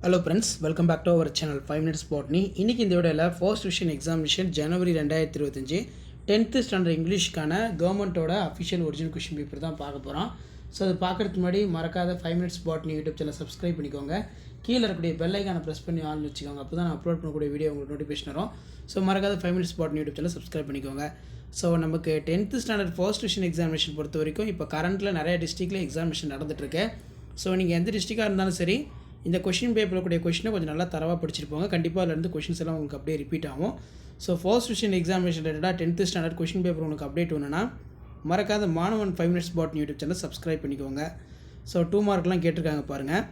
Hello friends, welcome back to our channel 5 minutes botany. இன்றைக்கி இந்த வீடியோவில் ஃபர்ஸ்ட் டிவிஷன் எக்ஸாமினேஷன் ஜனவரி 2025 10th ஸ்டாண்டர்ட் இங்கிலீஷ்க்கான கவர்மெண்ட்டோட அஃபிஷியல் ஒரிஜினல் கொஷின் பேப்பர் தான் பார்க்க போகிறோம். ஸோ அது பார்க்குறதுக்கு முன்னாடி மறக்காத 5 minutes botany YouTube channel subscribe பண்ணிக்கோங்க. கீழே இருக்கக்கூடிய பெல் ஐக்கானை ப்ரெஸ் பண்ணி ஆன் வச்சுக்கோங்க. அப்போ தான் நான் அப்லோட் பண்ணக்கூடிய வீடியோ உங்களுக்கு நோட்டிஃபிகேஷன் வரும். ஸோ மறக்காத 5 minutes botany YouTube channel subscribe பண்ணிக்கோங்க. ஸோ நமக்கு 10th standard first division examination பொறுத்த வரைக்கும் இப்போ கரண்ட்டில் நிறைய டிஸ்ட்ரிக்டில் எக்ஸாமினேஷன் நடந்துகிட்ருக்கு. ஸோ நீங்கள் எந்த டிஸ்ட்ரிக்டாக இருந்தாலும் சரி, இந்த கொஷின் பேப்பரில் கூடிய கொஷினை கொஞ்சம் நல்லா தரவாக படிச்சிருப்போங்க. கண்டிப்பாக அதுலேருந்து கொஷின்ஸ் எல்லாம் உங்களுக்கு அப்படியே ரிப்பீட் ஆகும். ஸோ ஃபர்ஸ்ட் டிவிஷன் எக்ஸாமினேஷன் ரிலேட்டடாக 10th ஸ்டாண்டர்ட் கொஷின் பேப்பர் உங்களுக்கு அப்டேட் வேணும்னா மறக்காத மாணவன் 5 minutes botany YouTube channel subscribe பண்ணிக்கோங்க. ஸோ 2 மார்க்லாம் கேட்டிருக்காங்க பாருங்கள்.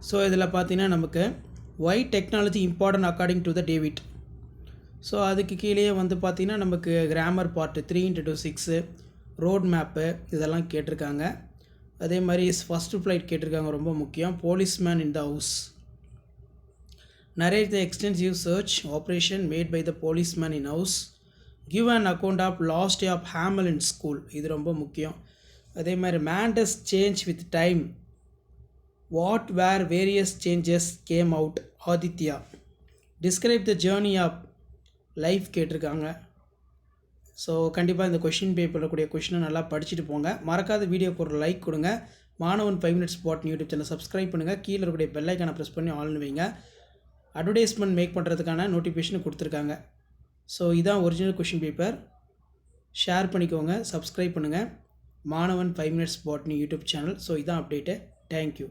ஸோ இதில் பார்த்தீங்கன்னா நமக்கு why technology important according to the David. So அதுக்கு கீழே வந்து பார்த்திங்கன்னா நமக்கு grammar part 3x6 road map இதெல்லாம் கேட்டிருக்காங்க. அதே மாதிரி ஃபஸ்ட்டு ஃப்ளைட் கேட்டிருக்காங்க, ரொம்ப முக்கியம். Policeman in the house. Narrate the extensive search operation made by the policeman in house. Give an account of last day of Hamel in school. இது ரொம்ப முக்கியம். அதே மாதிரி man does change with time. What were various changes came out. Aditya. Describe the journey of life கேட்டிருக்காங்க. So கண்டிப்பாக இந்த question பேப்பரில் கூடிய கொஷினை நல்லா படிச்சுட்டு போங்க. மறக்காத வீடியோக்கு ஒரு லைக் கொடுங்க. மாணவன் 5 minutes botany YouTube channel subscribe பண்ணுங்கள். கீழே இருக்கக்கூடிய பெல் ஐக்கானை ப்ரெஸ் பண்ணி ஆல்னு வைங்க. அட்வர்டைஸ்மெண்ட் மேக் பண்ணுறதுக்கான நோட்டிஃபிகேஷன் கொடுத்துருக்காங்க. ஸோ இதான் ஒரிஜினல் கொஷின் பேப்பர். ஷேர் பண்ணிக்கோங்க, சப்ஸ்கிரைப் பண்ணுங்கள். மாணவன் 5 minutes botany YouTube channel. So இதான் அப்டேட்டு. தேங்க்யூ.